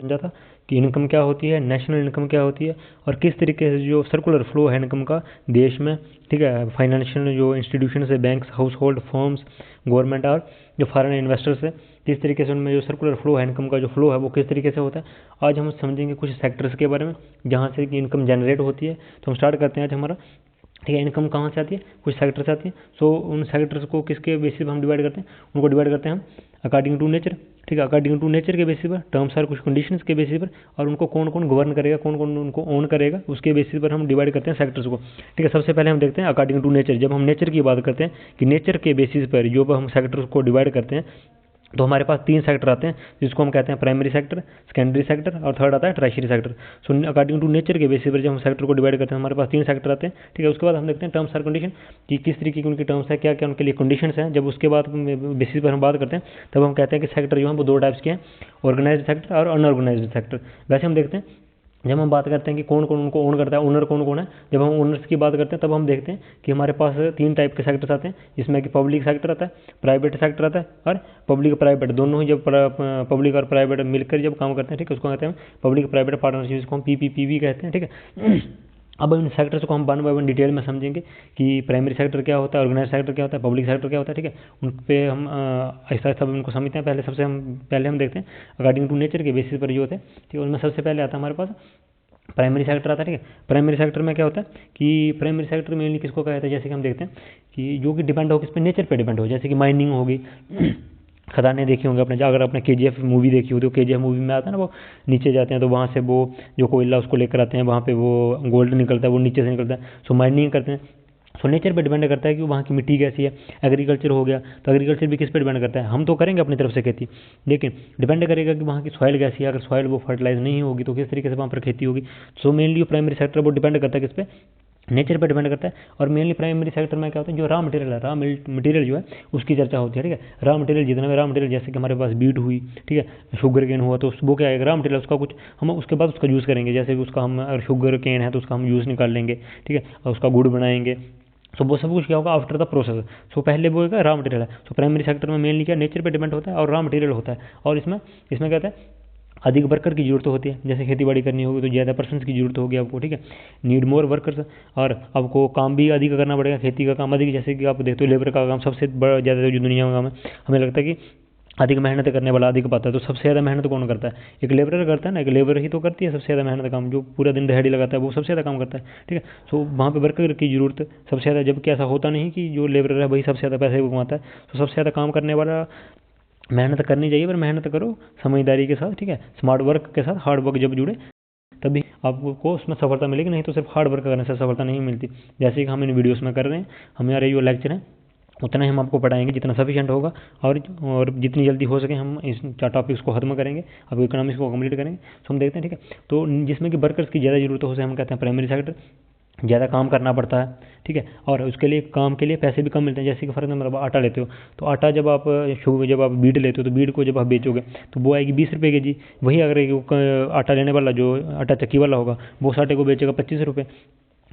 समझा था कि इनकम क्या होती है, नेशनल इनकम क्या होती है, और किस तरीके से जो सर्कुलर फ्लो है इनकम का देश में, ठीक है, फाइनेंशियल जो इंस्टीट्यूशन है, banks, house hold, firms, government और जो फॉरेन इन्वेस्टर्स है, किस तरीके से उनमें जो सर्कुलर फ्लो है इनकम का जो फ्लो है वो किस तरीके से होता है। आज हम समझेंगे कुछ सेक्टर्स के बारे में जहाँ से इनकम जनरेट होती है। तो हम स्टार्ट करते हैं आज हमारा, ठीक है। इनकम कहाँ से आती है, कुछ सेक्टर से आती है। सो उन सेक्टर्स को किसके बेसिस पर हम डिवाइड करते हैं, उनको डिवाइड करते हैं हम अकॉर्डिंग टू नेचर, ठीक है, अकॉर्डिंग टू नेचर के बेसिस पर, टर्म्स और कुछ कंडीशंस के बेसिस पर, और उनको कौन कौन गवर्न करेगा, कौन कौन उनको ओन करेगा, उसके बेसिस पर हम डिवाइड करते हैं सेक्टर्स को, ठीक है। सबसे पहले हम देखते हैं अकॉर्डिंग टू नेचर। जब हम नेचर की बात करते हैं कि नेचर के बेसिस पर जो हम सेक्टर्स को डिवाइड करते हैं, तो हमारे पास 3 सेक्टर आते हैं जिसको हम कहते हैं प्राइमरी सेक्टर, सेकेंडरी सेक्टर और थर्ड आता है tertiary sector. So according to nature के बेसिस पर जब हम सेक्टर को डिवाइड करते हैं हमारे पास 3 सेक्टर आते हैं, ठीक है। उसके बाद हम देखते हैं टर्म्स और कंडीशन कि किस तरीके की उनकी टर्म्स है, क्या क्या उनके लिए कंडीशंस हैं। जब उसके बाद बेसिस पर हम बात करते हैं तब हम कहते हैं कि सेक्टर जो है वो 2 टाइप्स के हैं, ऑर्गेनाइज्ड सेक्टर और अनऑर्गेनाइज्ड सेक्टर। वैसे हम देखते हैं जब हम बात करते हैं कि कौन कौन उनको ओन करता है, ओनर कौन कौन है, जब हम ओनर्स की बात करते हैं तब हम देखते हैं कि हमारे पास 3 टाइप के सेक्टर्स आते हैं, जिसमें कि पब्लिक सेक्टर आता है, प्राइवेट सेक्टर आता है, और पब्लिक प्राइवेट दोनों ही जब पब्लिक और प्राइवेट मिलकर जब काम करते हैं, ठीक है, उसको कहते हैं पब्लिक प्राइवेट पार्टनरशिप, जिसको हम पीपीपी कहते हैं, ठीक है। अब इन सेक्टर्स को हम वन बाय वन डिटेल में समझेंगे कि प्राइमरी सेक्टर क्या होता है, ऑर्गेनाइज सेक्टर क्या होता है, पब्लिक सेक्टर क्या होता है, ठीक है। उन पे हम ऐसा ऐसा उनको समझते हैं। पहले हम देखते हैं अकॉर्डिंग टू नेचर के बेसिस पर जो होते हैं, ठीक है। उनमें सबसे पहले आता है हमारे पास प्राइमरी सेक्टर आता है, ठीक है। प्राइमरी सेक्टर में क्या होता है कि प्राइमरी सेक्टर मेनली किसको कहा जाता है, जैसे कि हम देखते हैं कि जो कि डिपेंड हो किस पे, नेचर पे डिपेंड हो, जैसे कि माइनिंग होगी। खदानें देखी होंगे अपने, अगर आपने केजीएफ मूवी देखी हो तो केजीएफ मूवी में आता है ना, वो नीचे जाते हैं तो वहाँ से वो जो कोयला उसको लेकर आते हैं, वहाँ पे वो गोल्ड निकलता है, वो नीचे से निकलता है। सो माइनिंग करते हैं। सो नेचर पे डिपेंड करता है कि वहाँ की मिट्टी कैसी है। एग्रीकल्चर हो गया तो एग्रीकल्चर भी किस पे डिपेंड करता है, हम तो करेंगे अपनी तरफ से खेती, लेकिन डिपेंड करेगा कि वहाँ की सॉइल कैसी है। अगर सॉइल वो फर्टिलाइज नहीं होगी तो किस तरीके से वहाँ पर खेती होगी। सो मेनली प्राइमरी सेक्टर वो डिपेंड करता है किस पे, नेचर पे डिपेंड करता है। और मेनली प्राइमरी सेक्टर में क्या होता है, जो रॉ मटेरियल है, रॉ मटेरियल जो है उसकी चर्चा होती है, ठीक है। रॉ मटेरियल जितना भी रॉ मटेरियल, जैसे कि हमारे पास बीट हुई, ठीक है, शुगर केन हुआ, तो वो क्या है रॉ मटेरियल, उसका कुछ हम उसके बाद उसका यूज़ करेंगे। जैसे कि उसका हम अगर शुगर केन है तो उसका हम यूज़ निकाल लेंगे, ठीक है, और उसका गुड़ बनाएंगे। सो वो सब कुछ क्या होगा आफ्टर द प्रोसेस। सो पहले वो एक रॉ मटेरियल है। सो प्राइमरी सेक्टर में मेनली क्या नेचर पे डिपेंड होता है और रॉ मटेरियल होता है। और इसमें इसमें क्या होता है, अधिक वर्कर की जरूरत होती है। जैसे खेती बाड़ी करनी होगी तो ज़्यादा पर्सन्स की जरूरत होगी आपको, ठीक है, नीड मोर वर्कर्स। और आपको काम भी अधिक करना पड़ेगा, खेती का काम अधिक, जैसे कि आप देखते हो लेबर का काम सबसे बड़ा ज़्यादा जो दुनिया में काम है, हमें लगता है कि अधिक मेहनत करने वाला अधिक पाता है। तो सबसे ज़्यादा मेहनत कौन करता है, एक लेबरर करता है ना, एक लेबर ही तो करती है सबसे ज़्यादा मेहनत काम, जो पूरा दिन दिहाड़ी लगाता है वो सबसे ज़्यादा काम करता है, ठीक है। सो वहाँ पे वर्कर की जरूरत सबसे ज़्यादा, जबकि ऐसा होता नहीं कि जो लेबरर है वही सबसे ज़्यादा पैसे कमाता है। तो सबसे ज़्यादा काम करने वाला, मेहनत करनी चाहिए पर मेहनत करो समझदारी के साथ, ठीक है, स्मार्ट वर्क के साथ। हार्ड वर्क जब जुड़े तभी आपको उसमें सफलता मिलेगी, नहीं तो सिर्फ हार्ड वर्क करने से सफलता नहीं मिलती। जैसे कि हम इन वीडियोस में कर रहे हैं, हमारे जो लेक्चर हैं उतना ही हम आपको पढ़ाएंगे जितना सफिशिएंट होगा, और जितनी जल्दी हो सके हम इस 4 टॉपिक्स को खत्म करेंगे, अब इकोनॉमिक्स को कंप्लीट करेंगे। तो हम देखते हैं, ठीक है, तो जिसमें कि वर्कर्स की ज़्यादा जरूरत हो उसे हम कहते हैं प्राइमरी सेक्टर। ज़्यादा काम करना पड़ता है, ठीक है, और उसके लिए काम के लिए पैसे भी कम मिलते हैं। जैसे कि फॉर एग्जाम्पल आप आटा लेते हो, तो आटा जब आप बीट लेते हो तो बीट को जब आप बेचोगे तो वो आएगी 20 रुपये के जी। वही अगर आटा लेने वाला जो आटा चक्की वाला होगा वो उस आटे को बेचेगा 25 रुपये।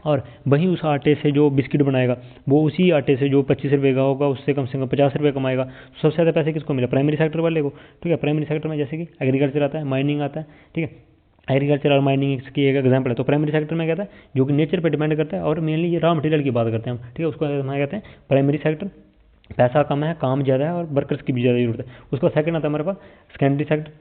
और वहीं उस आटे से जो बिस्किट बनाएगा वो उसी आटे से जो 25 रुपये का होगा उससे कम से कम 50 रुपये कमाएगा। सबसे ज़्यादा पैसे किसको मिले, प्राइमरी सेक्टर वाले को, ठीक है। प्राइमरी सेक्टर में जैसे कि एग्रीकल्चर आता है, माइनिंग आता है, ठीक है, एग्रीकल्चर और माइनिंग की एक एग्जाम्पल है। तो प्राइमरी सेक्टर में क्या है जो कि नेचर पे डिपेंड करता है, और मेनली ये रॉ मटेरियल की बात करते हैं हम, ठीक है, उसको हम कहते हैं प्राइमरी सेक्टर। पैसा कम है, काम ज़्यादा है, और वर्कर्स की भी ज़्यादा जरूरत है। उसका सेकंड आता है हमारे पास सेकेंडरी सेक्टर।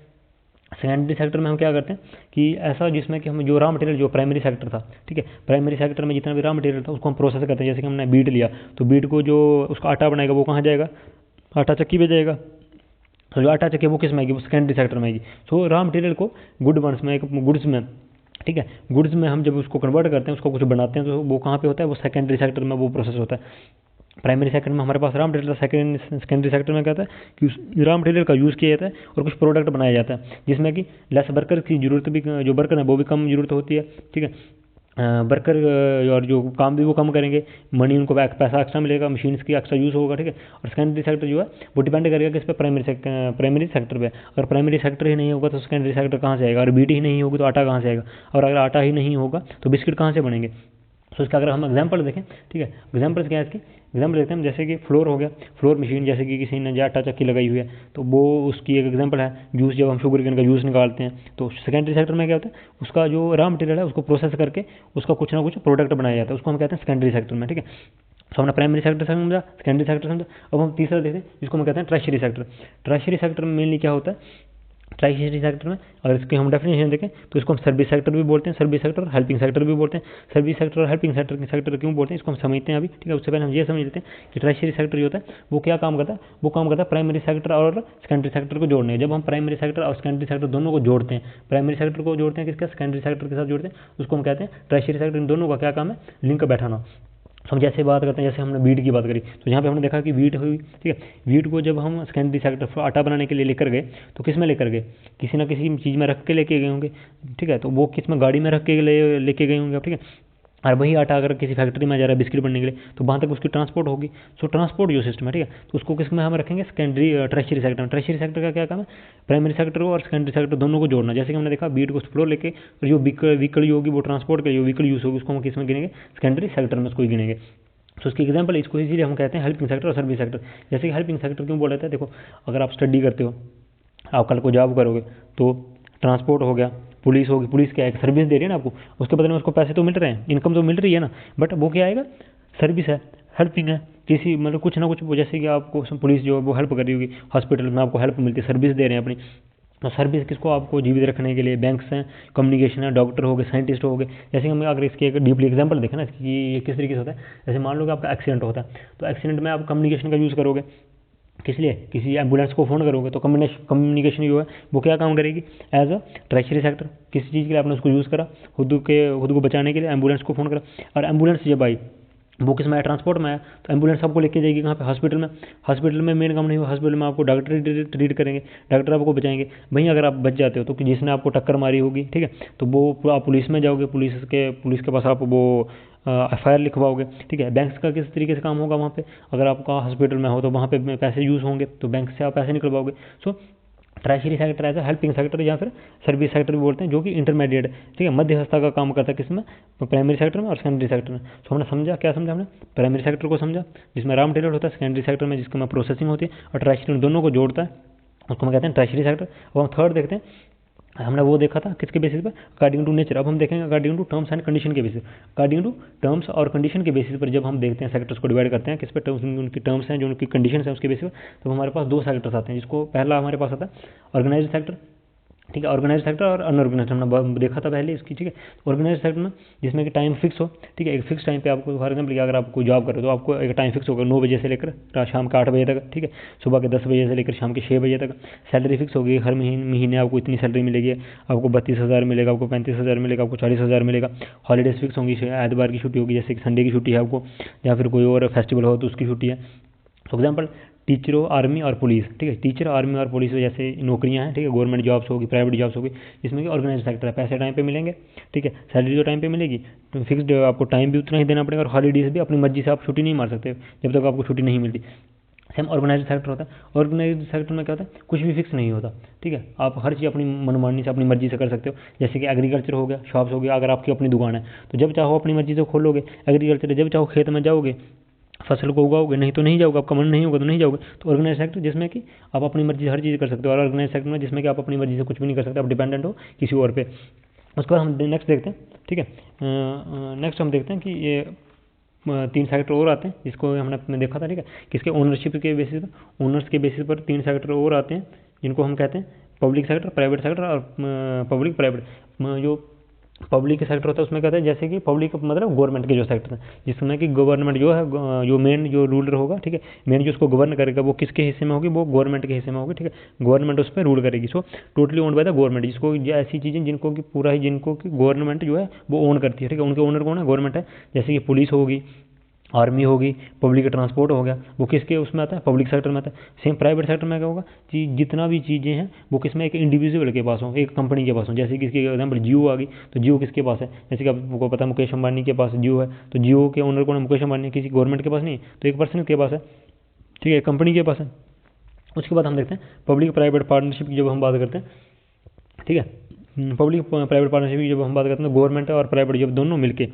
सेकेंडरी सेक्टर में हम क्या करते हैं कि ऐसा जिसमें कि हम जो रॉ मटेरियल जो प्राइमरी सेक्टर था, ठीक है, प्राइमरी सेक्टर में जितना भी रॉ मटेरियल था उसको हम प्रोसेस करते हैं। जैसे कि हमने बीट लिया तो बीट को जो उसका आटा बनाएगा वो कहाँ जाएगा, आटा चक्की पे जाएगा। तो जो आटा चक्की वो किस में आएगी, वो सेकेंडरी सेक्टर में आएगी। सो रॉ मटेरियल को गुड्स में, ठीक है, गुड्स में हम जब उसको कन्वर्ट करते हैं, उसको कुछ बनाते हैं, तो वो कहाँ पे होता है, वो सेकेंडरी सेक्टर में वो प्रोसेस होता है। प्राइमरी सेक्टर में हमारे पास रॉ मटेरियल, सेकेंडरी सेक्टर में क्या होता है कि उस रॉ मटेरियल का यूज़ किया जाता है और कुछ प्रोडक्ट बनाया जाता है, जिसमें कि लेस वर्कर की जरूरत भी, जो वर्कर है वो भी कम जरूरत होती है, ठीक है। वर्कर और जो काम भी वो कम करेंगे, मनी उनको पैसा एक्स्ट्रा मिलेगा, मशीन्स की एक्स्ट्रा यूज़ होगा, ठीक है। और सेकेंडरी सेक्टर जो है वो डिपेंड करेगा किस पे, प्राइमरी सेक्टर पे। अगर प्राइमरी सेक्टर ही नहीं होगा तो सेकेंडरी सेक्टर कहाँ से आएगा, और बीट ही नहीं होगी तो आटा कहाँ से आएगा, और अगर आटा ही नहीं होगा तो बिस्किट कहाँ से बनेंगे। तो इसका अगर हम एग्जाम्पल देखें, ठीक है, एग्जाम्पल क्या है इसकी, एग्जाम्पल देखते हैं हम, जैसे कि फ्लोर हो गया, फ्लोर मशीन, जैसे कि किसी ने आटा चक्की लगाई हुई है, तो वो उसकी एक एग्जाम्पल है। जूस, जब हम शुगर केन का जूस निकालते हैं, तो सेकेंडरी सेक्टर में क्या होता है, उसका जो रॉ मटेरियल है उसको प्रोसेस करके उसका कुछ ना कुछ प्रोडक्ट बनाया जाता है, उसको हम कहते हैं सेकेंडरी सेक्टर में, ठीक है। तो हमने प्राइमरी सेक्टर समझा, सेकेंडरी सेक्टर समझा। अब हम तीसरा देखते हैं जिसको हम कहते हैं ट्रशरी सेक्टर। ट्रशरी सेक्टर में मेनली क्या होता है, ट्रशरी सेक्टर में अगर इसकी हम डेफिनेशन देखें तो इसको हम सर्विस सेक्टर भी बोलते हैं, सर्विस सेक्टर और हेल्पिंग सेक्टर भी बोलते हैं। सर्विस सेक्टर और हेल्पिंग सेक्टर क्यों बोलते हैं, इसको हम समझते हैं अभी, ठीक है। उससे पहले हम ये समझ लेते हैं कि ट्रशरी सेक्टर जो होता है वो क्या काम करता है, वो काम करता है प्राइमरी सेक्टर और सेकेंडरी सेक्टर को जोड़ने। जब हम प्राइमरी सेक्टर और सेकेंडरी सेक्टर दोनों को जोड़ते हैं, प्राइमरी सेक्टर को जोड़ते हैं किसका, सेकेंडरी सेक्टर के साथ जोड़ते हैं, उसको हम कहते हैं ट्रशरी सेक्टर। इन दोनों का क्या काम है, लिंक बैठाना। हम जैसे बात करते हैं, जैसे हमने वीट की बात करी, तो यहाँ पे हमने देखा कि वीट हुई, ठीक है। वीट को जब हम सेकेंडरी सेक्टर आटा बनाने के लिए लेकर गए, तो किस में लेकर गए, किसी ना किसी चीज़ में रख के लेके गए होंगे, ठीक है। तो वो किस में, गाड़ी में रख के लेके गए होंगे, ठीक है। और वही आटा अगर किसी फैक्ट्री में जा रहा है बिस्किट बनने के लिए, तो वहाँ तक उसकी ट्रांसपोर्ट होगी। सो ट्रांसपोर्ट जो सिस्टम है, ठीक है, तो उसको किस में हम रखेंगे, सेकेंडरी ट्रशरी सेक्टर में। ट्रशरी सेक्टर का क्या काम है, प्राइमरी सेक्टर को और सेकेंडरी सेक्टर दोनों को जोड़ना। जैसे कि हमने देखा बीट को फ्लोर लेके, और जो व्हीकल जो होगी वो ट्रांसपोर्ट के जो व्हीकल यूज़ होगी उसको हम किस में गिनेंगे, सेकेंडरी सेक्टर में उसको ही गिनेंगे। तो उसकी एग्जाम्पल, इसको इसीलिए हम कहते हैं हेल्पिंग सेक्टर और सर्विस सेक्टर। जैसे कि हेल्पिंग सेक्टर क्यों बोला जाता है, देखो अगर आप स्टडी करते हो, आप कल को जॉब करोगे, तो ट्रांसपोर्ट हो गया, पुलिस होगी, पुलिस क्या है, एक सर्विस दे रही है ना आपको, उसके बदले में उसको पैसे तो मिल रहे हैं, इनकम तो मिल रही है ना, बट वो क्या आएगा, सर्विस है, हेल्पिंग है, किसी मतलब कुछ ना कुछ, जैसे कि आपको पुलिस जो है वो हेल्प कर रही होगी, हॉस्पिटल में आपको हेल्प मिलती है, सर्विस दे रहे हैं अपनी। तो सर्विस किसको, आपको जीवित रखने के लिए बैंक्स हैं, कम्युनिकेशन है, डॉक्टर हो गए, साइंटिस्ट हो गए। जैसे हम अगर इसके एक डीपली एग्जांपल देखें ना कि ये किस तरीके से होता है, जैसे मान लो कि आपका एक्सीडेंट होता है, तो एक्सीडेंट में आप कम्युनिकेशन का यूज़ करोगे, किस लिए, किसी एम्बुलेंस को फ़ोन करोगे, तो कम्युनिकेशन जो है वो क्या काम करेगी, एज अ ट्रशरी सेक्टर। किसी चीज़ के लिए आपने उसको यूज़ करा, खुद को बचाने के लिए एम्बुलेंस को फ़ोन करा, और एम्बुलेंस जब आई वो किस में आया, ट्रांसपोर्ट में आया, तो एम्बुलेंस आपको लेके जाएगी कहाँ पे, हॉस्पिटल में। हॉस्पिटल में मेन काम नहीं हुआ, हॉस्पिटल में आपको डॉक्टर ट्रीट करेंगे, डॉक्टर आपको बचाएंगे। वहीं अगर आप बच जाते हो तो जिसने आपको टक्कर मारी होगी, ठीक है, तो वो आप पुलिस में जाओगे, पुलिस के पास आप वो FIR लिखवाओगे, ठीक है। बैंक्स का किस तरीके से काम होगा वहाँ पे, अगर आपका हॉस्पिटल में हो तो वहाँ पे पैसे यूज़ होंगे, तो बैंक से आप पैसे निकलवाओगे। So treasury sector as helping sector या फिर सर्विस सेक्टर भी बोलते हैं, जो कि इंटरमीडिएट, ठीक है, मध्यस्थता का काम करता है किसमें, प्राइमरी सेक्टर में और सेकेंडरी सेक्टर में। तो हमने समझा, क्या समझा हमने, प्राइमरी सेक्टर को समझा जिसमें रॉ मटेरियल होता है, सेकेंडरी सेक्टर में जिसमें प्रोसेसिंग होती है, और ट्रशरी दोनों को जोड़ता है, उसको हम कहते हैं ट्रशरी सेक्टर। और हम थर्ड देखते हैं, हमने वो देखा था किसके बेसिस पर, अकॉर्डिंग टू नेचर। अब हम देखेंगे according to terms and condition के बेसिस, अकॉर्डिंग टू टर्म्स और कंडीशन के बेसिस पर जब हम देखते हैं सेक्टर्स को डिवाइड करते हैं, किस पर टर्म्स, उनकी टर्म्स हैं, जो उनकी कंडीशन है उसके बेसिस पर, तो हमारे पास दो सेक्टर्स आते हैं, जिसको पहला हमारे पास आता है ऑर्गेनाइज्ड सेक्टर, ठीक है, ऑर्गेनाइज सेक्टर और अनऑर्गेनाइज हमने देखा था पहले इसकी, ठीक है। ऑर्गेनाइज सेक्टर में जिसमें कि टाइम फिक्स हो, ठीक है, एक फिक्स टाइम पे आपको, फॉर एग्जाम्पल अगर आप कोई जॉब कर रहे हो तो आपको एक टाइम फिक्स होगा, 9 बजे से लेकर शाम के 8 बजे तक, ठीक है, सुबह के 10 बजे से लेकर शाम के 6 बजे तक। सैलरी फिक्स होगी, हर महीने आपको इतनी सैलरी मिलेगी, आपको 32,000 मिलेगा, आपको 35,000 मिलेगा, आपको 40,000 मिलेगा। हॉलीडेज फिक्स होंगी, एतवार की छुट्टी होगी, जैसे कि संडे की छुट्टी है आपको, या फिर कोई और फेस्टिवल हो तो उसकी छुट्टी है। फॉर एग्जाम्पल टीचरों, आर्मी और पुलिस, ठीक है, टीचर, आर्मी और पुलिस जैसे नौकरियां हैं, ठीक है, गवर्नमेंट जॉब्स होगी, प्राइवेट जॉब्स होगी, जिसमें कि ऑर्गेनाइज सेक्टर है, पैसे टाइम पे मिलेंगे, ठीक है, सैलरी तो टाइम पे मिलेगी, तो फिक्स्ड आपको टाइम भी उतना ही देना पड़ेगा, और हॉलीडेज भी अपनी मर्जी से आप छुट्टी नहीं मार सकते जब तक आपको छुट्टी नहीं मिलती। सेम ऑर्गेनाइज सेक्टर होता है, ऑर्गेनाइज सेक्टर में क्या होता है, कुछ भी फिक्स नहीं होता, ठीक है, आप हर चीज़ अपनी मनमानी से, अपनी मर्जी से कर सकते हो। जैसे कि एग्रीकल्चर हो गया, शॉप्स हो गया, अगर आपकी अपनी दुकान है तो जब चाहो अपनी मर्जी से खोलोगे एग्रीकल्चर, जब चाहो खेत में जाओगे फसल को उगाओगे, नहीं तो नहीं जाओगे, आपका मन नहीं होगा तो नहीं जाओगे। तो ऑर्गेनाइज सेक्टर जिसमें कि आप अपनी मर्जी से हर चीज़ कर सकते हो, और ऑर्गेनाइज सेक्टर में जिसमें कि आप अपनी मर्जी से कुछ भी नहीं कर सकते, आप डिपेंडेंट हो किसी और पे। उसके बाद हम नेक्स्ट देखते हैं, ठीक है, नेक्स्ट हम देखते हैं कि ये 3 सेक्टर और आते हैं, जिसको हमने देखा था, ठीक है, किसके ओनरशिप के बेसिस पर, ओनर्स के बेसिस पर 3 सेक्टर और आते हैं, जिनको हम कहते हैं पब्लिक सेक्टर, प्राइवेट सेक्टर और पब्लिक प्राइवेट। जो पब्लिक सेक्टर होता है उसमें कहते हैं, जैसे कि पब्लिक मतलब गवर्नमेंट के जो सेक्टर है, जिसमें कि गवर्नमेंट जो है, जो मेन जो रूलर होगा, ठीक है, मेन जो उसको गवर्न करेगा वो किसके हिस्से में होगी, वो गवर्नमेंट के हिस्से में होगी, ठीक है, गवर्नमेंट उस पर रूल करेगी। So totally owned by the government, जिसको ऐसी चीज़ें जिनको कि पूरा ही जिनको कि गवर्नमेंट जो है वो ओन करती है, ठीक है, उनके ओनर कौन है, गवर्नमेंट है। जैसे कि पुलिस होगी, आर्मी होगी, पब्लिक ट्रांसपोर्ट हो गया, वो किसके उसमें आता है, पब्लिक सेक्टर में आता है। सेम प्राइवेट सेक्टर में क्या होगा कि जितना भी चीज़ें हैं वो किसमें, एक इंडिविजुअल के पास हो, एक कंपनी के पास हो। जैसे कि इसकी एग्जाम्पल जियो आ गई, तो जियो किसके पास है, जैसे कि आपको पता है मुकेश अंबानी के पास जियो है, तो जियो के ओनर कौन है, मुकेश अंबानी, किसी गवर्नमेंट के पास नहीं, तो एक पर्सन के पास है, ठीक है, कंपनी के पास है। उसके बाद हम देखते हैं पब्लिक प्राइवेट पार्टनरशिप की जब हम बात करते हैं, ठीक है, पब्लिक प्राइवेट पार्टनरशिप की जब हम बात करते हैं, गवर्नमेंट और प्राइवेट जब दोनों मिलके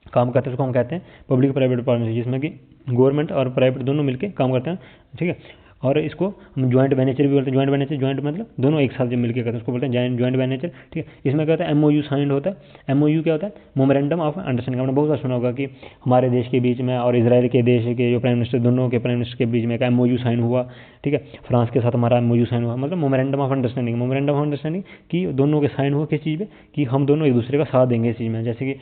काम करते हैं उसको हम कहते हैं पब्लिक प्राइवेट पार्टनरशिप, जिसमें कि गवर्नमेंट और प्राइवेट दोनों मिलकर काम करते हैं, ठीक है। और इसको हम ज्वाइंट वेंचर भी बोलते हैं। ज्वाइंट वेंचर, ज्वाइंट मतलब दोनों एक साथ जब मिलकर करते हैं उसको बोलते हैं ज्वाइंट वेंचर, ठीक है। इसमें क्या होता है, एमओयू साइन होता है। एमओयू क्या होता है, मेमोरेंडम ऑफ अंडरस्टैंडिंग। आपने बहुत बार सुना होगा कि हमारे देश के बीच में और इजराइल के देश के जो प्राइम मिनिस्टर, दोनों के प्राइम मिनिस्टर के बीच में एक एमओयू साइन हुआ, ठीक है। फ्रांस के साथ हमारा एमओयू साइन हुआ, मतलब memorandum of understanding. Memorandum of understanding कि दोनों के साइन हुआ किस चीज़ पे, कि हम दोनों एक दूसरे का साथ देंगे इस चीज़ में। जैसे कि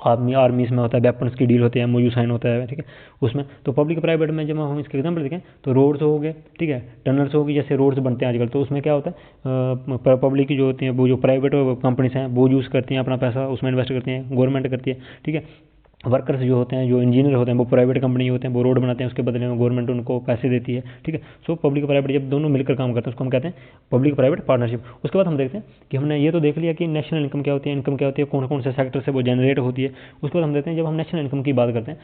आर्मीज में होता है, वेपन्स की डील होती है, एमओयू साइन होता है, ठीक है, उसमें। तो पब्लिक प्राइवेट में जब हम इसके एग्जाम्पल देखें तो रोड्स हो गए, ठीक है, टनल्स हो गई, जैसे रोड्स बनते हैं आजकल, तो उसमें क्या होता है, पब्लिक की जो होती है वो जो प्राइवेट कंपनीज हैं वो यूज़ करती हैं, अपना पैसा उसमें इन्वेस्ट करती हैं, गवर्नमेंट करती है, ठीक है। वर्कर्स जो होते हैं, जो इंजीनियर होते हैं, वो प्राइवेट कंपनी होते हैं, वो रोड बनाते हैं, उसके बदले में गवर्नमेंट उनको पैसे देती है, ठीक है। सो पब्लिक प्राइवेट जब दोनों मिलकर काम करते हैं उसको हम कहते हैं पब्लिक प्राइवेट पार्टनरशिप। उसके बाद हम देखते हैं कि हमने ये तो देख लिया कि नेशनल इनकम क्या होती है, इनकम क्या होती है, कौन कौन से सेक्टर से वो जनरेट होती है। उसके बाद हम देखते हैं जब हम नेशनल इनकम की बात करते हैं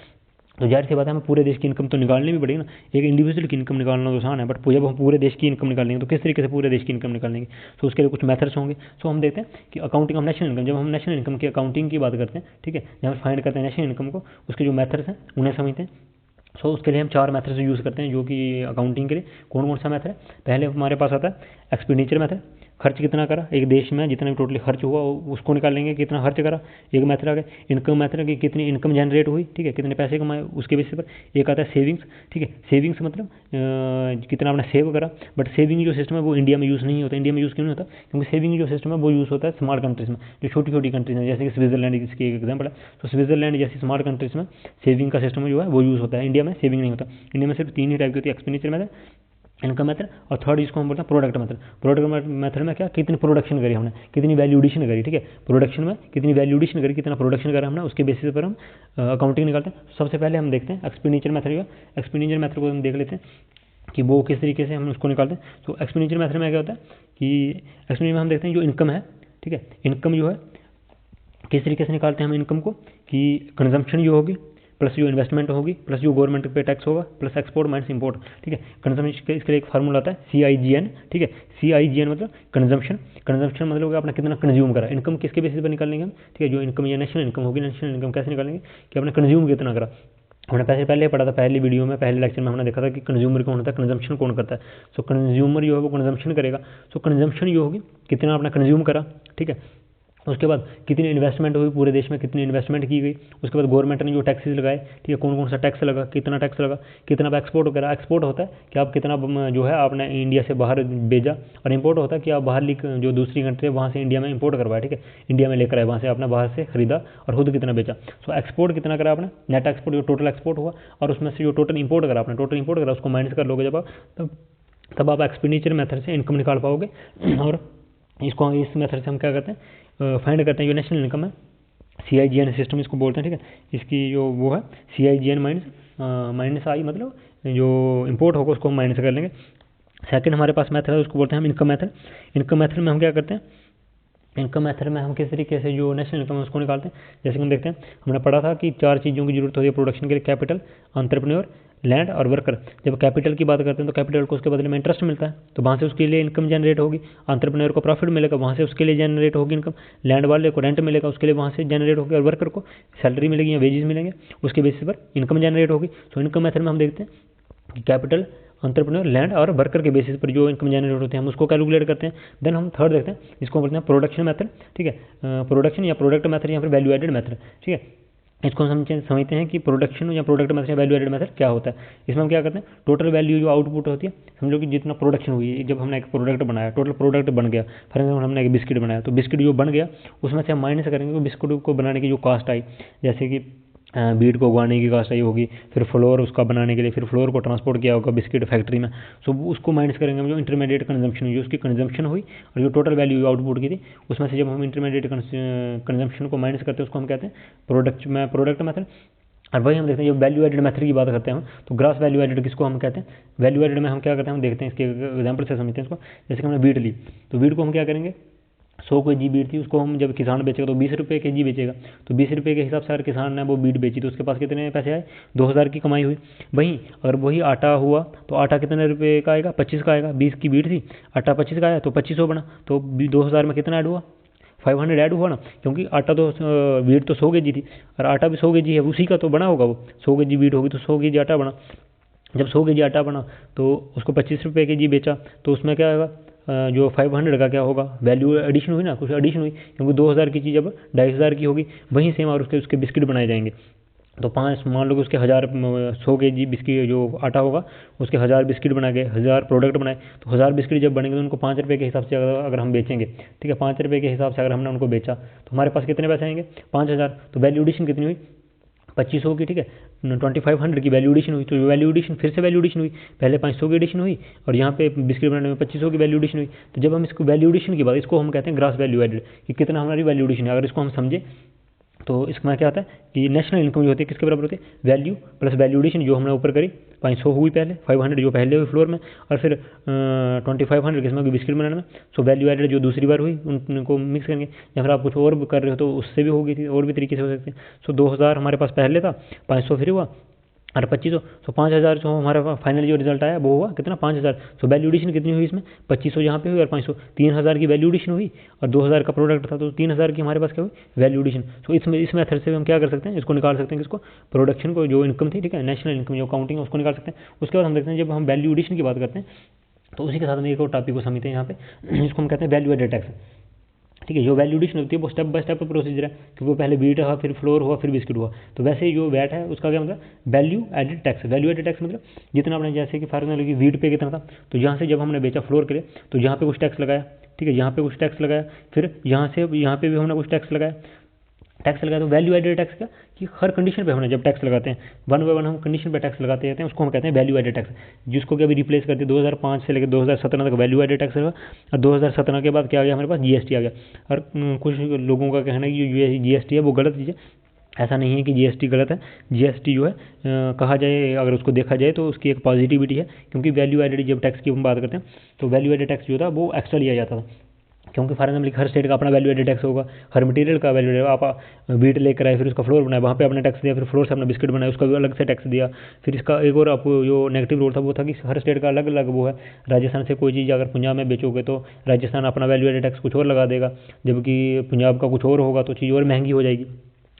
तो जाहिर सी बात है हमें पूरे देश की इनकम तो निकालनी भी पड़ेगी ना। एक इंडिविजुअल की इनकम निकालना तो आसान है, बट जब हम पूरे देश की इनकम निकालेंगे तो किस तरीके से पूरे देश की इनकम निकालेंगे, तो उसके लिए कुछ मेथड्स होंगे। सो हम देखते हैं कि अकाउंटिंग ऑफ नेशनल इनकम, जब हम नेशनल इनकम की अकाउंटिंग की बात करते हैं, ठीक है, जब हम फाइंड करते हैं नेशनल इनकम को, उसके जो मेथड्स हैं उन्हें समझते हैं। सो उसके लिए हम 4 मेथड्स यूज़ करते हैं जो कि अकाउंटिंग के लिए। कौन कौन सा मेथड है, पहले हमारे पास आता है एक्सपेंडिचर मेथड, खर्च कितना करा एक देश में, जितना भी टोटली खर्च हुआ उसको निकालेंगे कितना खर्च करा। एक मेथड आ गया इनकम मेथड की कितनी इनकम जनरेट हुई, ठीक है, कितने पैसे कमाए उसके बेसिस पर। एक आता है सेविंग्स, ठीक है, सेविंग्स मतलब कितना आपने सेव करा। बट सेविंग जो सिस्टम है वो इंडिया में यूज़ नहीं होता। इंडिया में यूज़ क्यों नहीं होता, क्योंकि सेविंग जो सिस्टम है वो यूज़ होता है स्मार्ट कंट्रीज़ में, जो छोटी छोटी कंट्रीज हैं, जैसे कि स्विट्जरलैंड इसकी एक एग्जाम्पल है। तो स्विट्जरलैंड जैसी स्मार्ट कंट्रीज़ में सेविंग का सिस्टम जो है वो यूज़ होता है, इंडिया में सेविंग नहीं होता। इंडिया में सिर्फ 3 ही टाइप की होती है, एक्सपेंडिचर मेथड, इनकम मेथड, और थर्ड जिसको हम बोलते हैं प्रोडक्ट मेथड। प्रोडक्ट मेथड में क्या, कितनी प्रोडक्शन करी हमने, कितनी वैल्यू एडिशन करी, ठीक है, प्रोडक्शन में कितनी वैल्यू एडिशन करी, कितना प्रोडक्शन करा हमने, उसके बेसिस पर हम अकाउंटिंग निकालते हैं। सबसे पहले हम देखते हैं एक्सपेंडिचर मेथड का। एक्सपेंडिचर मेथड को हम देख लेते हैं कि वो किस तरीके से हम उसको निकालते हैं। तो एक्सपेंडिचर मेथड में क्या होता है कि एक्सपेंडिचर में हम देखते हैं जो इनकम है, ठीक है, इनकम जो है किस तरीके से निकालते हैं हम इनकम को, कि कंजम्पशन जो होगी प्लस जो इन्वेस्टमेंट होगी प्लस जो गवर्नमेंट पे टैक्स होगा प्लस एक्सपोर्ट माइनस इंपोर्ट, ठीक है। कंजम्पशन इसके लिए एक फार्मूला आता है CIGN, ठीक है। CIGN मतलब कंजम्पशन, कंजम्पशन मतलब कि आपने कितना कंज्यूम करा। इनकम किसके बेसिस पर निकालेंगे हम, ठीक है, जो इनकम या नेशनल इनकम होगी, नेशनल इनकम कैसे निकालेंगे कि आपने कंज्यूम कितना करा। हमने पहले पढ़ा था, पहली वीडियो में पहले लेक्चर में हमने देखा था कि कंज्यूमर कौन होता है, कंजम्पशन कौन करता है। सो कंज्यूमर जो है वो कंजम्पशन करेगा। सो कंजम्पशन जो होगी कितना आपने कंज्यूम करा, ठीक है। उसके बाद कितनी इन्वेस्टमेंट हुई पूरे देश में, कितनी इन्वेस्टमेंट की गई। उसके बाद गवर्नमेंट ने जो टैक्सेस लगाए, ठीक है, कौन कौन सा टैक्स लगा, कितना टैक्स लगा, कितना एक्सपोर्ट करा। एक्सपोर्ट होता है कि आप कितना जो है आपने इंडिया से बाहर भेजा, और इंपोर्ट होता है कि आप बाहर जो दूसरी कंट्री है वहाँ से इंडिया में इंपोर्ट करवाया, ठीक है, इंडिया में लेकर आए, वहाँ से आपने बाहर से खरीदा और खुद कितना बेचा। सो एक्सपोर्ट कितना करा आपने, नेट एक्सपोर्ट जो टोटल एक्सपोर्ट हुआ, और उसमें से जो टोटल इंपोर्ट करा आपने, टोटल इंपोर्ट करा उसको माइनस कर लोगे जब आप, तब आप एक्सपेंडिचर मेथड से इनकम निकाल पाओगे। और इसको इस मेथड से हम क्या करते हैं, फाइंड करते हैं जो नेशनल इनकम है। CIGN सिस्टम इसको बोलते हैं, ठीक है। इसकी जो वो है CIGN माइनस आई, मतलब जो इंपोर्ट होगा उसको हम माइनस कर लेंगे। सेकंड हमारे पास मेथड है उसको बोलते हैं हम इनकम मेथड। इनकम मेथड में हम क्या करते हैं, इनकम मेथड में हम किस तरीके से जो नेशनल इनकम है उसको निकालते हैं। जैसे कि हम देखते हैं, हमने पढ़ा था कि 4 चीज़ों की जरूरत होती है प्रोडक्शन के लिए, कैपिटल, एंटरप्रेन्योर, लैंड और वर्कर। जब कैपिटल की बात करते हैं तो कैपिटल को उसके बदले में इंटरेस्ट मिलता है, तो वहाँ से उसके लिए इनकम जनरेट होगी। एंटरप्रेन्योर को प्रॉफिट मिलेगा, वहाँ से उसके लिए जनरेट होगी इनकम। लैंड वाले को रेंट मिलेगा, उसके लिए वहाँ से जनरेट होगी। और वर्कर को सैलरी मिलेगी या वेजेस मिलेंगे, उसके बेसिस पर इनकम जनरेट होगी। तो इनकम मेथड में हम देखते हैं कि कैपिटल, एंटरप्रेन्योर, लैंड और वर्कर के बेसिस पर जो इनकम जनरेट होते हैं हम उसको कैलकुलेट करते हैं। देन हम थर्ड देखते हैं, इसको बोलते हैं प्रोडक्शन मेथड, ठीक है, प्रोडक्शन या प्रोडक्ट मेथड या फिर वैल्यू एडेड मेथड, ठीक है। इसको हम समझते हैं कि प्रोडक्शन या प्रोडक्ट मेथड या वैल्यू एडेड मेथड क्या होता है। इसमें हम क्या करते हैं, टोटल वैल्यू जो आउटपुट होती है, समझो कि जितना प्रोडक्शन हुई है, जब हमने एक प्रोडक्ट बनाया, टोटल प्रोडक्ट बन गया, फॉर एग्जाम्पल हमने एक बिस्किट बनाया, तो बिस्किट जो बन गया उसमें से हम माइनस करेंगे तो बिस्किट को बनाने की जो कॉस्ट आई, जैसे कि बीट को उगाने की कॉस्ट आई होगी, फिर फ्लोर उसका बनाने के लिए, फिर फ्लोर को ट्रांसपोर्ट किया होगा बिस्किट फैक्ट्री में, सो उसको माइनस करेंगे हम जो इंटरमीडिएट कंजम्पशन हुई, उसकी कंजम्पशन हुई और जो टोटल वैल्यू आउटपुट की थी उसमें से जब हम इंटरमीडिएट कंजम्पशन को माइनस करते हैं उसको हम कहते हैं प्रोडक्ट मेथड। और वही हम देखते हैं, जब वैल्यू एडेड मेथड की बात करते हैं हम, तो ग्रॉस वैल्यू एडेड किसको हम कहते हैं। वैल्यू एडेड में हम क्या करते हैं, हम देखते हैं इसके एग्जाम्पल से समझते हैं इसको। जैसे कि हमने बीट ली, तो बीट को हम क्या करेंगे, 100 kg बीट थी, उसको हम जब किसान बेचेगा तो 20 रुपये kg बेचेगा, तो 20 रुपये के हिसाब से अगर किसान ने वो बीट बेची तो उसके पास कितने पैसे आए, 2000 की कमाई हुई। वहीं अगर वही आटा हुआ तो आटा कितने रुपये का आएगा, 25 का आएगा। 20 की बीट थी, आटा 25 का आया तो 2500 बना, तो 2000 में कितना ऐड हुआ, 500 ऐड हुआ ना, क्योंकि आटा तो वीट तो 100 kg थी और आटा भी 100 kg है, उसी का तो बना होगा वो, 100 kg वीट होगी तो 100 kg आटा बना। जब 100 kg आटा बना तो उसको 25 रुपये kg बेचा, तो उसमें क्या होगा, जो 500 का क्या होगा, वैल्यू एडिशन हुई ना, कुछ एडिशन हुई, क्योंकि 2000 की चीज़ अब 2500 की होगी। वहीं सेम और उसके उसके बिस्किट बनाए जाएंगे। तो 5 मान लो कि उसके 1000 100 kg बिस्किट जो आटा होगा उसके 1000 बिस्किट बना के 1000 प्रोडक्ट बनाए, तो 1000 बिस्किट जब बनेंगे तो उनको 5 रुपये के हिसाब से अगर हम बेचेंगे, ठीक है, 5 रुपये के हिसाब से अगर हमने उनको बेचा तो हमारे पास कितने पैसे आएंगे, 5000। तो वैल्यू एडिशन कितनी हुई, 2500 की, ठीक है, 2500 की वैल्यू एडिशन हुई। तो वैल्यू एडिशन फिर से वैल्यू एडिशन हुई, पहले 500 की एडिशन हुई और यहाँ पे बिस्किट बनाने में 2500 की वैल्यू एडिशन हुई। तो जब हम इसको वैल्यू एडिशन की बात, इसको हम कहते हैं ग्रास वैल्यू एडेड, कि कितना हमारी वैल्यू एडिशन है। अगर इसको हम समझे तो इसमें क्या होता है कि नेशनल इनकम जो होती है किसके बराबर होती है, वैल्यू प्लस वैल्यू एडिशन, जो हमने ऊपर करी 500 हुई पहले, 500 जो पहले हुई फ्लोर में, और फिर 2500 किसमें की बिस्किट बनाने में। सो वैल्यू एडेड जो दूसरी बार हुई उनको मिक्स करेंगे, या फिर आप कुछ और कर रहे हो तो उससे भी होगी थी, और भी तरीके से हो सकते हैं। सो 2000 हमारे पास पहले था, 500 फिर हुआ और 2500, सो 5000 जो हमारा फाइनली जो रिजल्ट आया वो हुआ कितना, 5000। सो वैल्यू एडिशन कितनी हुई इसमें, 2500 यहाँ पे हुई और 500, 3000 की वैल्यू एडिशन हुई और 2000 का प्रोडक्ट था तो 3000 की हमारे पास क्या हुई, वैल्यू एडिशन। सो इस मेथड से हम क्या कर सकते हैं, इसको निकाल सकते हैं, किसको, प्रोडक्शन को, जो इनकम थी, ठीक है, नेशनल इनकम जो काउंटिंग है उसको निकाल सकते हैं। उसके बाद हम देखते हैं जब हम वैल्यू एडिशन की बात करते हैं तो उसी के साथ में एक और टॉपिक को समझते हैं यहाँ पे, इसको हम कहते हैं वैल्यू एडेड टैक्स, ठीक है। जो वैल्यू एडिशन होती है वो स्टेप बाय स्टेप प्रोसीजर है, क्योंकि वो पहले वीट हुआ, फिर फ्लोर हुआ, फिर बिस्किट हुआ। तो वैसे ही जो वैट है उसका क्या मतलब, value added tax. Value added tax मतलब जितना आपने, जैसे कि फॉर एग्जाम्पल वीट पे कितना था, तो यहाँ से जब हमने बेचा फ्लोर के लिए तो यहाँ पे कुछ टैक्स लगाया, ठीक है, यहाँ पे कुछ टैक्स लगाया, फिर यहाँ से यहाँ पे भी हमने कुछ टैक्स लगाया, तो वैल्यू एडेड टैक्स का, कि हर कंडीशन पे हमने जब टैक्स लगाते हैं, वन बाय वन हम कंडीशन पे टैक्स लगाते रहते हैं, उसको हम कहते हैं वैल्यू एडेड टैक्स, जिसको कि अभी रिप्लेस करते हैं 2005 से लेकर 2017 तक वैल्यू एडेड टैक्स रहा। और 2017 के बाद क्या आ गया हमारे पास, जीएसटी आ गया। और कुछ लोगों का कहना है कि जो जीएसटी है वो गलत चीज़ है। ऐसा नहीं है कि जीएसटी गलत है, जीएसटी जो है कहा जाए, अगर उसको देखा जाए तो उसकी एक पॉजिटिविटी है, क्योंकि वैल्यू एडेड जब टैक्स की हम बात करते हैं तो वैल्यू एडेड टैक्स जो था वो एक्स्ट्रा लिया जाता था, क्योंकि फॉर एग्जाम्पल हर स्टेट का अपना वैल्यू एडेड टैक्स होगा, हर मटेरियल का वैल्यू एडेड। आप वीट लेकर आए, फिर उसका फ्लोर बनाया, वहाँ पे आपने टैक्स दिया, फिर फ्लोर से अपना बिस्किट बनाया, उसका भी अलग से टैक्स दिया। फिर इसका एक और आपको जो नेगेटिव रोल था वो था कि हर स्टेट का अलग अलग वो है। राजस्थान से कोई चीज़ अगर पंजाब में बेचोगे तो राजस्थान अपना वैल्यू एडेड टैक्स कुछ और लगा देगा, जबकि पंजाब का कुछ और होगा तो चीज़ और महंगी हो जाएगी।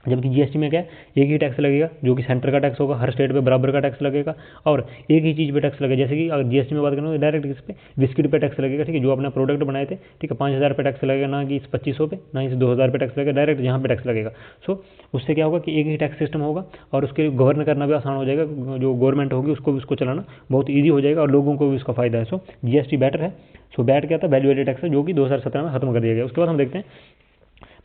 जबकि जीएसटी में क्या है, एक ही टैक्स लगेगा जो कि सेंटर का टैक्स होगा, हर स्टेट पे बराबर का टैक्स लगेगा और एक ही चीज़ पे टैक्स लगेगा। जैसे कि अगर जीएसटी में बात करें तो डायरेक्ट किस पे, बिस्किट पे टैक्स लगेगा, ठीक है, जो अपने प्रोडक्ट बनाए थे, ठीक है, 5000 पे टैक्स लगेगा, ना कि इस 2500 पे, ना इस 2000 पे टैक्स लगेगा, डायरेक्ट यहाँ पे टैक्स लगेगा। सो उससे क्या होगा कि एक ही टैक्स सिस्टम होगा और उसके गवर्न करना भी आसान हो जाएगा, जो गवर्नमेंट होगी उसको भी उसको चलाना बहुत ईजी हो जाएगा और लोगों को भी उसका फायदा है। सो जीएसटी बेटर है। सो बैट क्या था, वैल्यू एडेड टैक्स है, जो कि 2017 में खत्म कर दिया गया। उसके बाद हम देखते हैं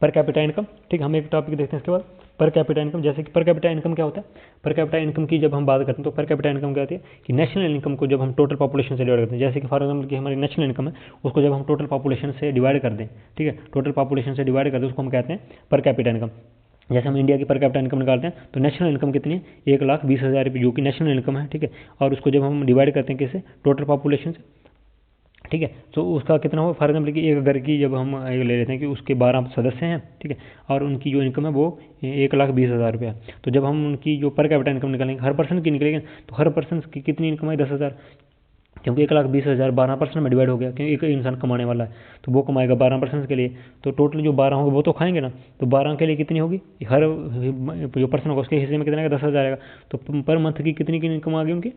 पर कैपिटा इनकम, ठीक, हम एक टॉपिक देखते हैं इसके बाद, पर कैपिटा इनकम। जैसे कि पर कैपिटा इनकम क्या होता है, पर कैपिटा इनकम की जब हम बात करते हैं तो पर कैपिटा इनकम क्या होती है कि नेशनल इनकम को जब हम टोटल पॉपुलेशन से डिवाइड करते हैं, जैसे कि फॉर एग्जाम्पल की हमारी नेशनल इनकम है, उसको जब हम टोटल पॉपुलेशन से डिवाइड कर दें, ठीक है, टोटल पॉपुलेशन से डिवाइड कर दें, उसको हम कहते हैं पर कैपिटा इनकम। जैसे हम इंडिया की पर कैपिटा इनकम निकालते हैं तो नेशनल इनकम कितनी है, 1,20,000 रुपये, जो कि नेशनल इनकम है, ठीक है, और उसको जब हम डिवाइड करते हैं किससे, टोटल पॉपुलेशन से, ठीक है, तो उसका कितना होगा, फॉर एग्जाम्पल कि एक घर की जब हम ले लेते हैं कि उसके 12 सदस्य हैं, ठीक है, और उनकी जो इनकम है वो 1,20,000 रुपया, तो जब हम उनकी जो पर कैपिटा इनकम निकालेंगे हर पर्सन की निकलेगी, तो हर पर्सन की कितनी इनकम है, 10,000, क्योंकि 1,20,000 12% में डिवाइड हो गया, क्योंकि एक इंसान कमाने वाला है तो वो कमाएगा 12% के लिए, तो टोटल जो 12 होंगे वो तो खाएंगे ना, तो 12 के लिए कितनी होगी, हर जो पर्सन होगा उसके हिस्से में कितना आएगा, 10,000 आएगा। तो पर मंथ की कितनी की इनकम आ गई उनकी,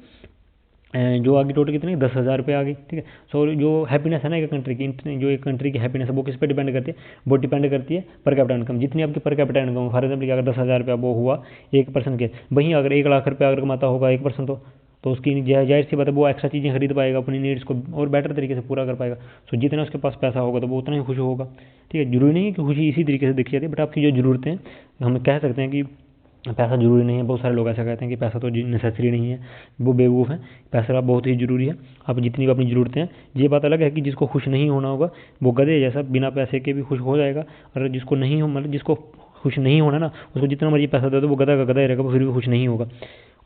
जो आगे टोटल कितनी, 10,000 रुपये आ गई, ठीक है। सो जो हैप्पीनेस है ना एक कंट्री की, जो एक कंट्री की हैप्पीनेस है वो किस पे डिपेंड करती है, वो डिपेंड करती है पर कैपिटा इनकम। जितनी आपकी per capita income, for example अगर 10,000 रुपया वो हुआ एक पर्सन के, वहीं अगर 1,00,000 रुपया अगर कमाता होगा एक पर्सन, तो उसकी जाहिर सी बात है वो एक्स्ट्रा चीज़ें खरीद पाएगा, अपनी नीड्स को और बेटर तरीके से पूरा कर पाएगा। सो जितना उसके पास पैसा होगा तो वो उतना ही खुश होगा, ठीक है। जरूरी नहीं है कि खुशी इसी तरीके से देखी जाती है, बट आपकी जो ज़रूरतें हैं, हम कह सकते हैं कि पैसा जरूरी नहीं है। बहुत सारे लोग ऐसा कहते हैं कि पैसा तो नेसेसरी नहीं है, वो बेवकूफ़ है, पैसा बहुत ही ज़रूरी है। आप जितनी भी अपनी ज़रूरतें हैं, ये बात अलग है कि जिसको खुश नहीं होना होगा वो गधे जैसा बिना पैसे के भी खुश हो जाएगा, और जिसको नहीं हो, मतलब जिसको खुश नहीं होना ना, उसको जितना मर्जी पैसा दे दो वो गधा का गधा ही रहेगा, वो फिर भी खुश नहीं होगा।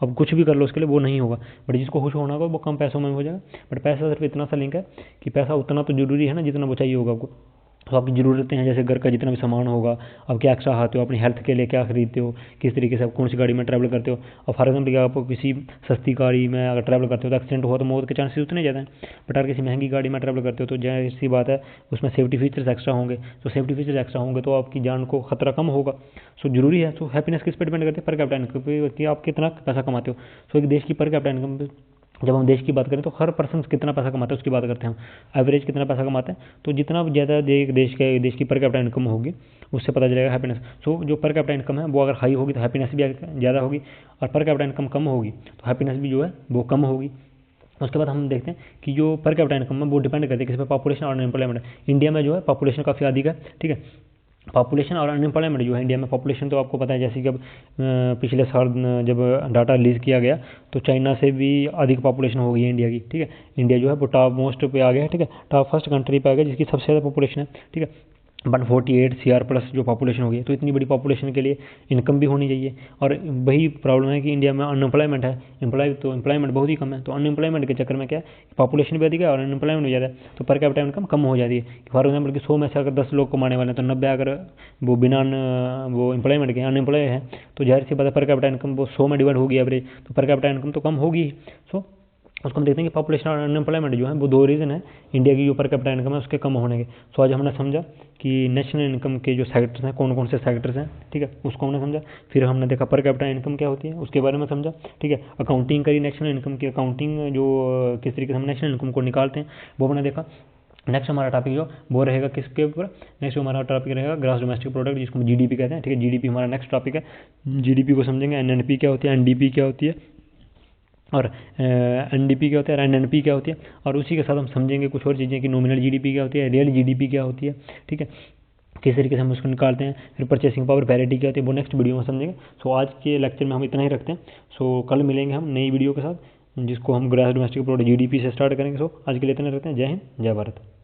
अब कुछ भी कर लो उसके लिए वो नहीं होगा, बट जिसको खुश होना होगा वो कम पैसों में हो जाएगा। बट पैसा सिर्फ इतना सा लिंक है कि पैसा उतना तो जरूरी है ना जितना वो चाहिए होगा आपको। तो आपकी ज़रूरतें हैं, जैसे घर का जितना भी सामान होगा, आप क्या एक्स्ट्रा खाते हो, अपनी हेल्थ के लिए क्या खरीदते हो, किस तरीके से आप कौन सी गाड़ी में ट्रैवल करते हो। और फॉर एग्जाम्पल आप किसी सस्ती गाड़ी में अगर ट्रैवल करते हो तो एक्सीडेंट हुआ तो मौत के चांसेस उतने ज़्यादा हैं। बट अगर किसी महंगी गाड़ी में ट्रैवल करते हो तो जाहिर सी बात है उसमें सेफ्टी फीचर्स एक्स्ट्रा होंगे। तो सेफ्टी फीचर्स एक्स्ट्रा होंगे तो आपकी जान को खतरा कम होगा। सो जरूरी है। सो हैप्पीनेस किस पर डिपेंड करती है? पर कैपिटा इनकम पे होती है, आप कितना पैसा कमाते हो। सो एक देश की पर कैपिटा इनकम, जब हम देश की बात करें तो हर पर्सन कितना पैसा कमाता है उसकी बात करते हैं हम। एवरेज कितना पैसा कमाते हैं, तो जितना ज़्यादा देश की पर कैपिटा इनकम होगी उससे पता चलेगा हैप्पीनेस। सो जो पर कैपिटा इनकम है वो अगर हाई होगी तो हैप्पीनेस भी ज़्यादा होगी, और पर कैपिटा इनकम कम होगी तो हैप्पीनेस भी जो है वो कम होगी। उसके बाद हम देखते हैं कि जो पर कैपिटा इनकम है वो डिपेंड करती है किस पे? पॉपुलेशन और अनएम्प्लॉयमेंट। इंडिया में जो है पॉपुलेशन काफ़ी अधिक है, ठीक है। पॉपुलेशन और अनएम्प्लॉयमेंट जो है इंडिया में, पॉपुलेशन तो आपको पता है जैसे कि अब पिछले साल जब डाटा रिलीज़ किया गया तो चाइना से भी अधिक पॉपुलेशन हो गई है इंडिया की, ठीक है। इंडिया जो है वो टॉप मोस्ट पे आ गया है, ठीक है, टॉप फर्स्ट कंट्री पे आ गया जिसकी सबसे ज़्यादा पॉपुलेशन है, ठीक है। 148 CR प्लस जो पॉपुलेशन हो गई है, तो इतनी बड़ी पॉपुलेशन के लिए इनकम भी होनी चाहिए। और वही प्रॉब्लम है कि इंडिया में अनएम्प्लॉयमेंट है, एम्प्लॉयमेंट बहुत ही कम है। तो अनएम्प्लॉयमेंट के चक्कर में क्या है, पॉपुलेशन भी अधिक है और अनएम्प्लॉयमेंट भी ज़्यादा है, तो पर कैपिटा इनकम कम हो जाती है। फॉर एग्जाम्पल कि 100 में से अगर 10 लोग कमाने वाले हैं तो 90 अगर वो बिना वो एम्प्लॉयमेंट के अनएम्प्लॉय है, तो जाहिर सी बात है पर कैपिटा इनकम वो 100 में डिवाइड होगी एवरेज, तो पर कैपिटा इनकम तो कम होगी। सो उसको हम देखते हैं कि पॉपुलेशन और अनएम्प्लॉयमेंट जो है वो दो रीज़न है इंडिया की जो पर कैपिटा इनकम है उसके कम होने के। सो आज हमने समझा कि नेशनल इनकम के जो सेक्टर्स हैं कौन कौन से सेक्टर्स हैं, ठीक है, उसको हमने समझा। फिर हमने देखा पर कैपिटा इनकम क्या होती है उसके बारे में समझा, ठीक है। अकाउंटिंग करी नेशनल इनकम की, अकाउंटिंग जो किस तरीके से हम नेशनल इनकम को निकालते हैं वो हमने देखा। नेक्स्ट हमारा टॉपिक जो वो रहेगा किसके ऊपर? नेक्स्ट हमारा टॉपिक रहेगा ग्रॉस डोमेस्टिक प्रोडक्ट, जिसको हम जीडीपी कहते हैं, ठीक है। जीडीपी हमारा नेक्स्ट टॉपिक है। जीडीपी को समझेंगे, एनएनपी क्या होती है, एनडीपी क्या होती है, और एनडीपी क्या होता है, एनएनपी क्या होती है, और उसी के साथ हम समझेंगे कुछ और चीज़ें कि नॉमिनल जीडीपी क्या होती है, रियल जीडीपी क्या होती है, ठीक है, किस तरीके से हम उसको निकालते हैं। फिर परचेसिंग पावर पैरिटी क्या होती है वो नेक्स्ट वीडियो में समझेंगे। सो आज के लेक्चर में हम इतना ही रखते हैं। सो कल मिलेंगे हम नई वीडियो के साथ जिसको हम ग्रॉस डोमेस्टिक प्रोडक्ट जीडीपी से स्टार्ट करेंगे। सो आज के लिए इतना रखते हैं। जय हिंद, जय भारत।